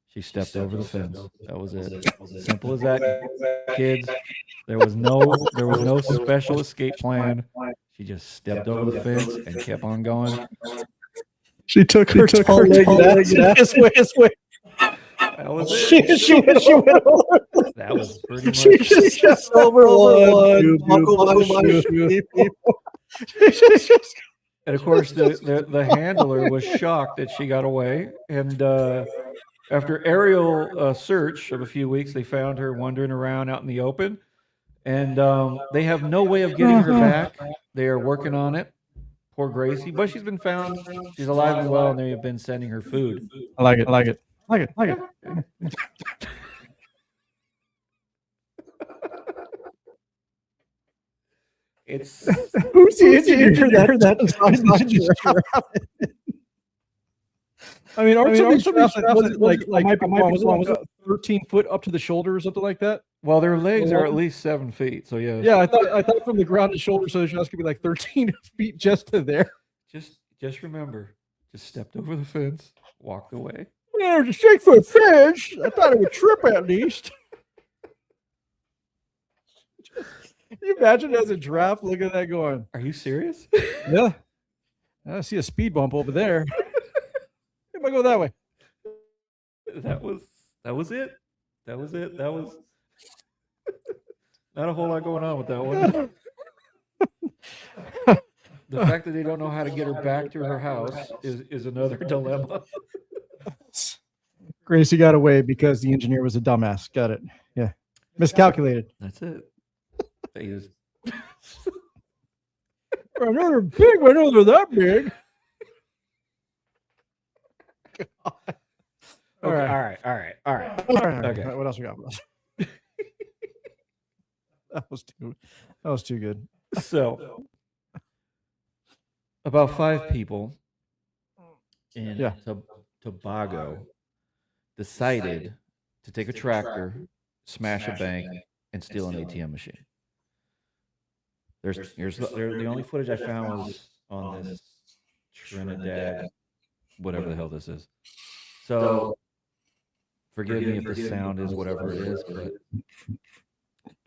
She stepped over the fence. That was it. Simple as that, kids. There was no special escape plan. She just stepped over the fence and kept on going. She took her tall-legged ass this way. That was it. She went over. That was pretty much. She just over one. And of course, the handler was shocked that she got away. And after aerial search of a few weeks, they found her wandering around out in the open. And they have no way of getting her back. They are working on it. Poor Gracie, but she's been found. She's alive and well, and they have been sending her food. I like it. It's who's the engineer that designed that giraffe? I mean, aren't some of these giraffes like was it 13 foot up to the shoulder or something like that? well, their legs are at least 7 feet. So yeah, Yeah, I thought from the ground to shoulder, so the giraffes could be like 13 feet just to there. just remember, just stepped over the fence, walked away. There's a 6 foot fence. I thought it would trip at least. Can you imagine as a giraffe looking at that going, Are you serious? yeah, I see a speed bump over there. If I go that way. That was it. That was not a whole lot going on with that one. The fact that they don't know how to get her back to her house is another dilemma. Gracie got away because the engineer was a dumbass. Got it. Yeah. Miscalculated. That's it. They just I know they're big, but I know they're that big. All right. Okay. What else we got? That was too good. So, about 5 people in Tobago decided to take a tractor, smash a bank, and steal an ATM machine. The only footage I found was on this Trinidad, whatever the hell this is. So, forgive me if the sound is whatever it is, but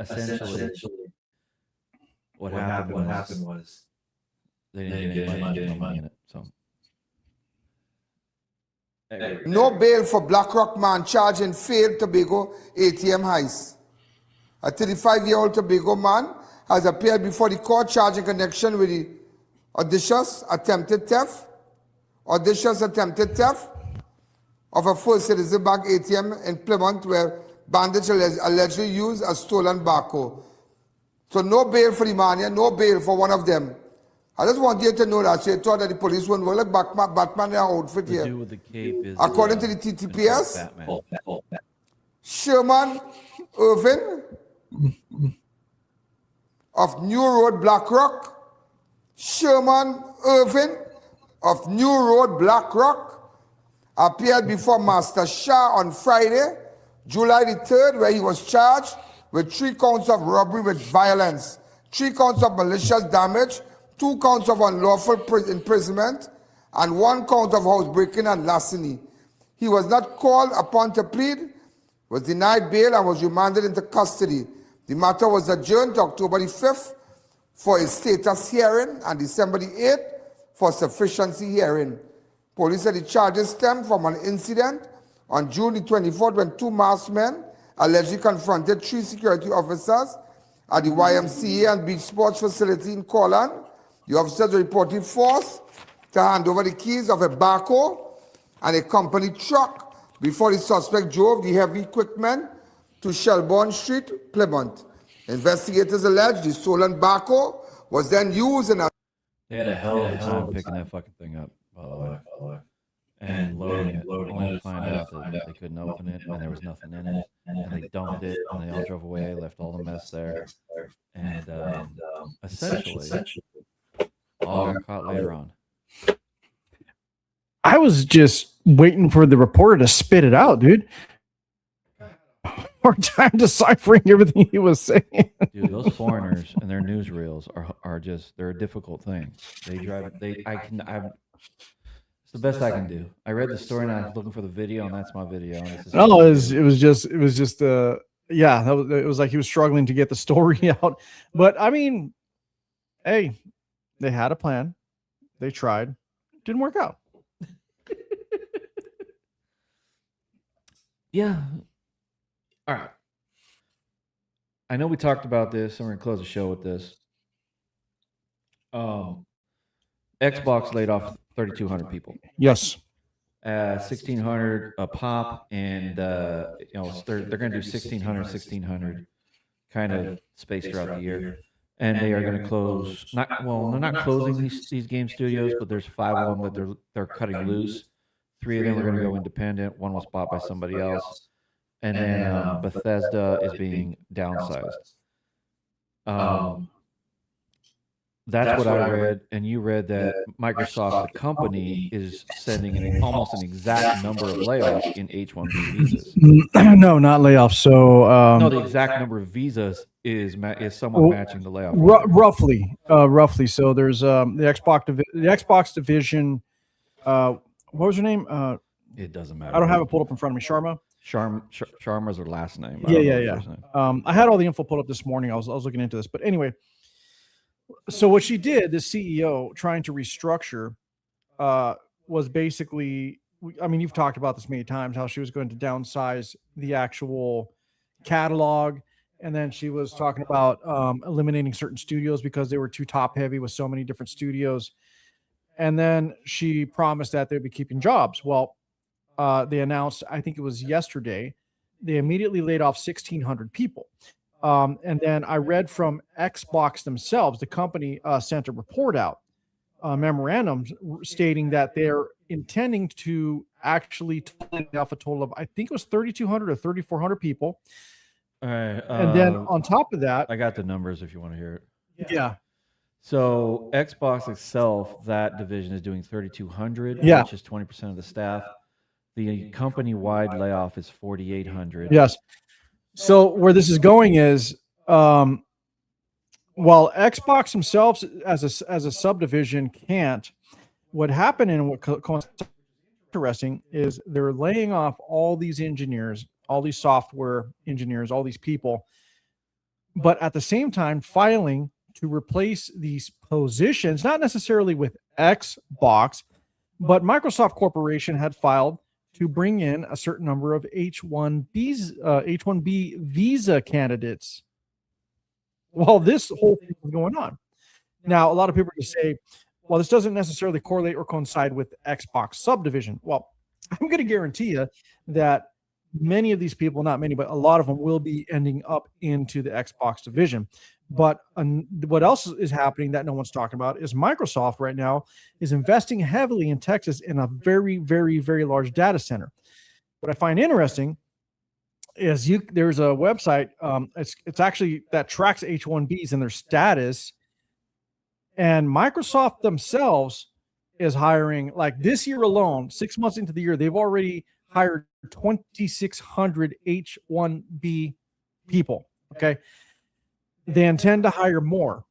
essentially, what happened was they didn't get any money in it. So, no bail for BlackRock man charged in failed Tobago ATM heist. A 35-year-old Tobago man has appeared before the court charged in connection with the audacious attempted theft of a First Citizen Bank ATM in Plymouth, where bandits allegedly used a stolen barcode. So no bail for the man here, no bail for one of them. I just want you to know that. So you thought that the police wouldn't work like Batman in their outfit here. dude with the cape is, According to the TTPS, Batman. Sherman Irvin of New Road, BlackRock. Sherman Irvin of New Road, BlackRock appeared before Master Shah on Friday, July the 3rd, where he was charged with 3 counts of robbery with violence, 3 counts of malicious damage, 2 counts of unlawful imprisonment, and 1 count of housebreaking and larceny. He was not called upon to plead, was denied bail, and was remanded into custody. The matter was adjourned to October the 5th for a status hearing and December the 8th for sufficiency hearing. Police said the charges stem from an incident on June the 24th when 2 masked men allegedly confronted 3 security officers at the YMCA and beach sports facility in Corland. The officers were reportedly forced to hand over the keys of a backhoe and a company truck before the suspect drove the heavy equipment to Shelbourne Street, Plymouth. Investigators allege the stolen backhoe was then used in a... They had a hell of a time picking that fucking thing up, by the way. And loading it, only to find out that they couldn't open it, and there was nothing in it, and they dumped it, and they all drove away, left all the mess there, and essentially, all got caught later on. I was just waiting for the reporter to spit it out, dude. hard time deciphering everything he was saying. Dude, those foreigners and their newsreels are just, they're a difficult thing. It's the best I can do. I read the story and I was looking for the video, and that's my video. And it's No, it was just it was like he was struggling to get the story out. But I mean, hey, they had a plan. They tried. Didn't work out. Yeah. All right. I know we talked about this, and we're gonna close the show with this. Xbox laid off 3,200 people. Yes. 1,600 a pop, and they're going to do 1,600 kind of spaced throughout the year, and they are going to close. They're not closing these game studios, but there's 5 of them that they're cutting loose. 3 of them are going to go independent. 1 was bought by somebody else, and then Bethesda is being downsized. That's what I read, and you read that Microsoft, the company, is sending almost an exact number of layoffs in H-1B visas. No, not layoffs. So No, the exact number of visas is somewhat matching the layoff. Roughly. So there's the Xbox division. What was her name? It doesn't matter. I don't have it pulled up in front of me. Sharma. Sharma's her last name. Yeah. I had all the info pulled up this morning. I was looking into this, but anyway. So what she did, the CEO trying to restructure, was basically, I mean, you've talked about this many times, how she was going to downsize the actual catalog. And then she was talking about eliminating certain studios because they were too top heavy with so many different studios. And then she promised that they'd be keeping jobs. Well, they announced, I think it was yesterday, they immediately laid off 1,600 people. And then I read from Xbox themselves, the company sent a report out, memorandums stating that they're intending to actually lay off a total of, I think it was 3,200 or 3,400 people. All right. And then on top of that, I got the numbers if you want to hear it. Yeah. So Xbox itself, that division is doing 3,200, which is 20% of the staff. The company-wide layoff is 4,800. Yes. So where this is going is, while Xbox themselves as a subdivision can't, what happened and what's interesting is they're laying off all these engineers, all these software engineers, all these people, but at the same time filing to replace these positions, not necessarily with Xbox, but Microsoft Corporation had filed to bring in a certain number of H-1B visa candidates while this whole thing was going on. Now, a lot of people are going to say, well, this doesn't necessarily correlate or coincide with Xbox subdivision. Well, I'm going to guarantee you that many of these people, not many, but a lot of them will be ending up into the Xbox division. But what else is happening that no one's talking about is Microsoft right now is investing heavily in Texas in a very, very, very large data center. What I find interesting is there's a website, it's actually that tracks H-1Bs and their status. And Microsoft themselves is hiring, like this year alone, 6 months into the year, they've already hired 2,600 H-1B people. Okay. They intend to hire more.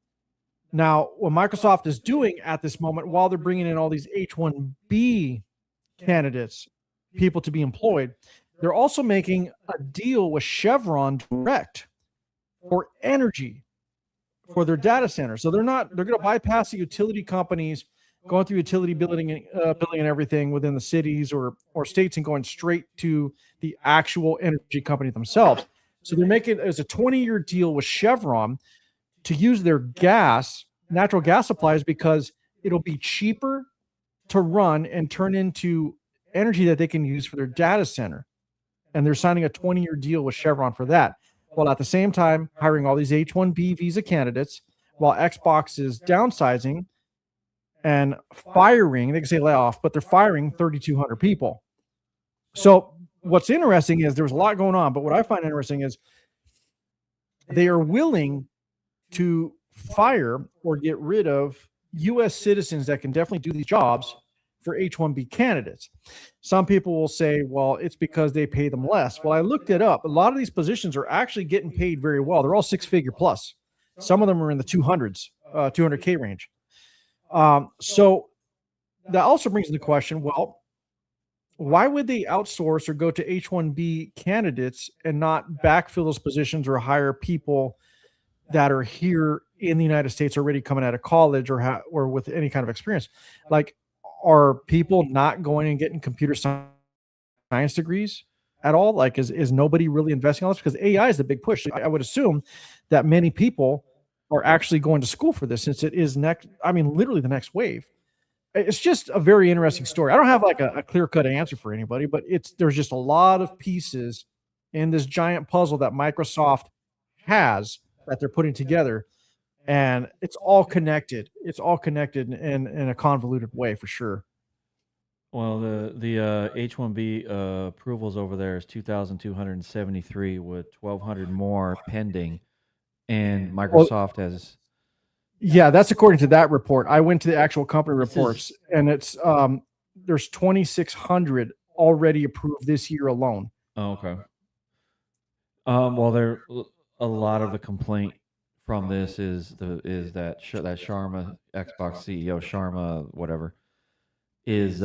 Now, what Microsoft is doing at this moment, while they're bringing in all these H-1B candidates, people to be employed, they're also making a deal with Chevron Direct for energy for their data center. So they're going to bypass the utility companies, going through utility billing and everything within the cities or states and going straight to the actual energy company themselves. So they're making it as a 20-year deal with Chevron to use their natural gas supplies, because it'll be cheaper to run and turn into energy that they can use for their data center. And they're signing a 20-year deal with Chevron for that, while at the same time hiring all these H-1B visa candidates, while Xbox is downsizing and firing, they can say layoff, but they're firing 3,200 people. So what's interesting is there's a lot going on, but what I find interesting is they are willing to fire or get rid of U.S. citizens that can definitely do these jobs for H-1B candidates. Some people will say, well, it's because they pay them less. Well, I looked it up. A lot of these positions are actually getting paid very well. They're all six-figure plus. Some of them are in the 200s, 200K range. So that also brings into question, well, why would they outsource or go to H-1B candidates and not backfill those positions or hire people that are here in the United States already coming out of college or with any kind of experience? Like, are people not going and getting computer science degrees at all? Like, is nobody really investing on this? Because AI is the big push. I would assume that many people are actually going to school for this, since it is literally the next wave. It's just a very interesting story. I don't have like a clear-cut answer for anybody, but there's just a lot of pieces in this giant puzzle that Microsoft has that they're putting together, and it's all connected. It's all connected in a convoluted way, for sure. Well, the H-1B approvals over there is 2,273 with 1,200 more pending, and Microsoft has. Yeah, that's according to that report. I went to the actual company reports, and it's there's 2,600 already approved this year alone. Oh, okay. Well, a lot of the complaint from this is that Sharma, Xbox CEO Sharma, whatever, is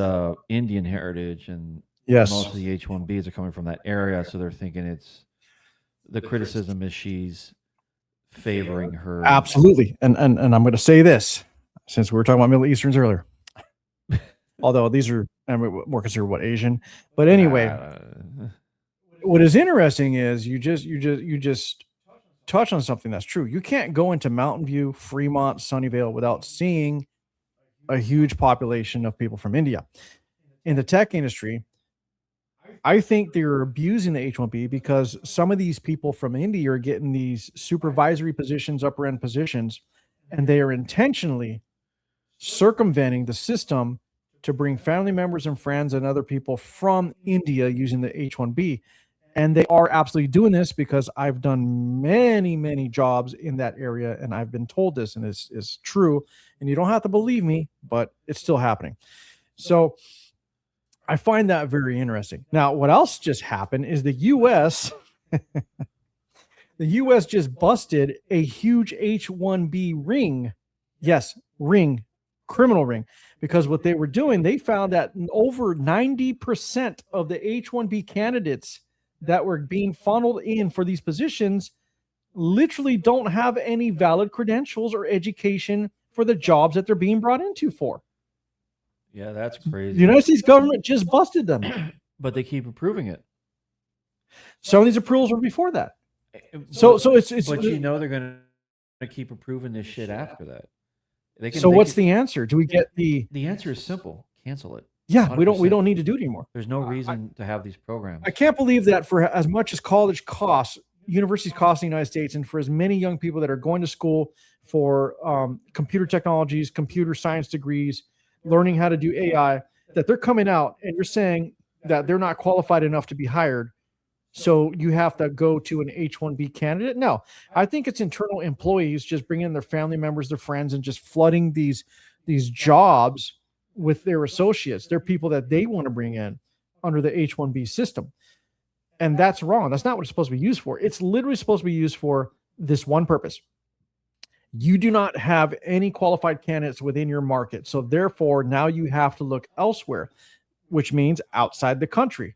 Indian heritage, and Yes. most of the H-1Bs are coming from that area, so they're thinking the criticism is she's favoring her. Absolutely. And I'm going to say this, since we were talking about Middle Easterns earlier, although these are more considered Asian, but anyway, what is interesting is you just touch on something that's true. You can't go into Mountain View, Fremont, Sunnyvale without seeing a huge population of people from India. In the tech industry, I think they're abusing the H-1B because some of these people from India are getting these supervisory positions, upper end positions, and they are intentionally circumventing the system to bring family members and friends and other people from India using the H-1B. And they are absolutely doing this because I've done many, many jobs in that area, and I've been told this, and it's true. And you don't have to believe me, but it's still happening. So I find that very interesting. Now, what else just happened is the U.S. the U.S. just busted a huge H-1B ring. Yes, ring, criminal ring. Because what they were doing, they found that over 90% of the H-1B candidates that were being funneled in for these positions literally don't have any valid credentials or education for the jobs that they're being brought into for. Yeah, that's crazy. The United States government just busted them. But they keep approving it. Some of these approvals were before that. So it's But you know they're going to keep approving this shit after that. What's the answer? Do we get the answer is simple. Cancel it. Yeah, 100%. we don't need to do it anymore. There's no reason to have these programs. I can't believe that for as much as college costs, universities cost in the United States, and for as many young people that are going to school for computer technologies, computer science degrees, learning how to do AI, that they're coming out and you're saying that they're not qualified enough to be hired. So you have to go to an H-1B candidate? No, I think it's internal employees just bringing their family members, their friends, and just flooding these jobs with their associates. They're people that they want to bring in under the H-1B system. And that's wrong. That's not what it's supposed to be used for. It's literally supposed to be used for this one purpose. You do not have any qualified candidates within your market. So therefore, now you have to look elsewhere, which means outside the country,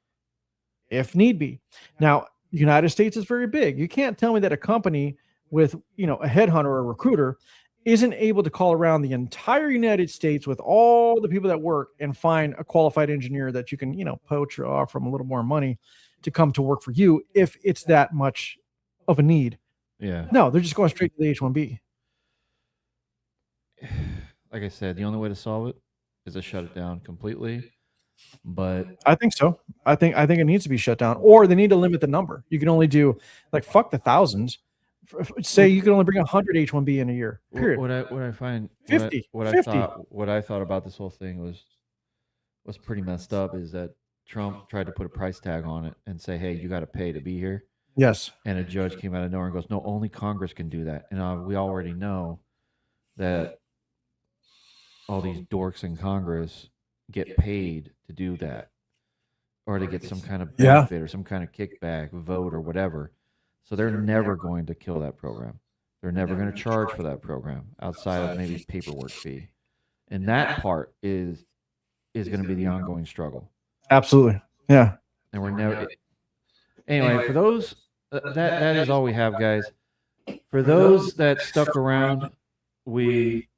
if need be. Now, the United States is very big. You can't tell me that a company with, a headhunter or a recruiter isn't able to call around the entire United States with all the people that work and find a qualified engineer that you can, poach or offer them a little more money to come to work for you if it's that much of a need. Yeah. No, they're just going straight to the H-1B. Like I said, the only way to solve it is to shut it down completely. But I think so. I think it needs to be shut down, or they need to limit the number. You can only do fuck the thousands. Say you can only bring 100 H-1B in a year. Period. What I find 50. What I thought about this whole thing was pretty messed up is that Trump tried to put a price tag on it and say, hey, you got to pay to be here. Yes. And a judge came out of nowhere and goes, no, only Congress can do that. And we already know that all these dorks in Congress get paid to do that, or to get some kind of Yeah. benefit or some kind of kickback, vote, or whatever. So they're never going to kill that program. They're never going to charge for that program outside of maybe paperwork fee. And that part is going to be the ongoing struggle. Absolutely. Yeah. And we're never. Anyway, for those that is all we have, guys. For those that stuck around, we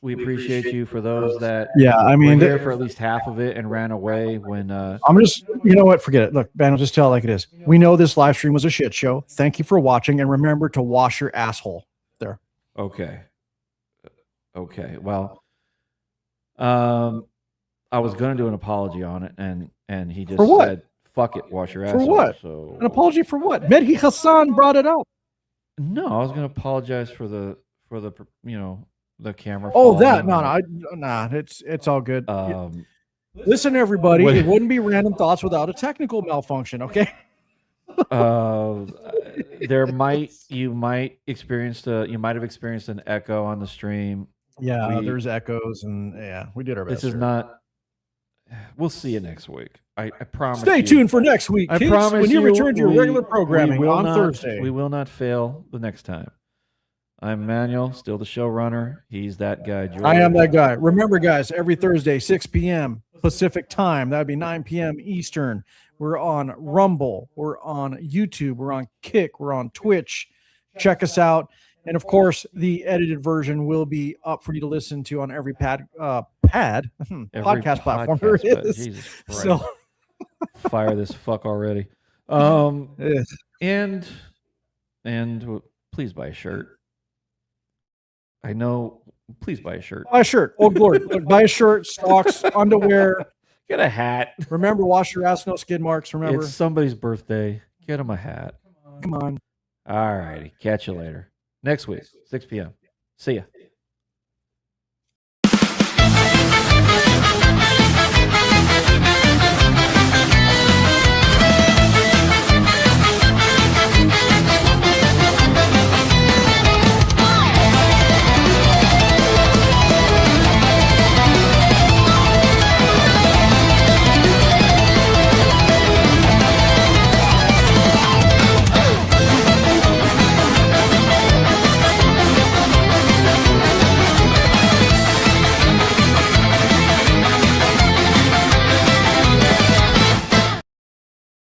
appreciate you. For those that I were mean, here for at least half of it and ran away when I'm just, you know what? Forget it. Look, Ben, I'll just tell it like it is. We know this live stream was a shit show. Thank you for watching, and remember to wash your asshole. There. Okay. Well, I was gonna do an apology on it, and he just For what? said, "Fuck it, wash your ass." For what? So An apology for what? Mehdi Hassan brought it up. no, I was gonna apologize for the the camera. Oh, that falling. nah. It's all good. Um, Listen, everybody, Wait. it wouldn't be random thoughts without a technical malfunction. Okay. you might have experienced an echo on the stream. Yeah, We- there's echoes, and yeah, we did our best. This is here. not. We'll see you next week. I promise. Stay you. tuned for next week, I Keats, promise when you you, return to your we- regular we programming will on not- Thursday. We will not fail the next time. I'm Manuel, still the showrunner. He's that guy. George. I am that guy. Remember, guys, every Thursday, 6 p.m. Pacific time. That would be 9 p.m. Eastern. We're on Rumble. We're on YouTube. We're on Kick. We're on Twitch. Check us out. And of course, the edited version will be up for you to listen to on every Every podcast platform. There it podcast, but is. Jesus Christ. So, Fire this fuck already. yes. And please buy a shirt. I know. Please buy a shirt. Buy a shirt. Oh, glory. Look, buy a shirt, socks, underwear. Get a hat. Remember, wash your ass, no skid marks. Remember. It's somebody's birthday. Get him a hat. Come on. All righty. Catch you later. Next week, 6 p.m. See ya.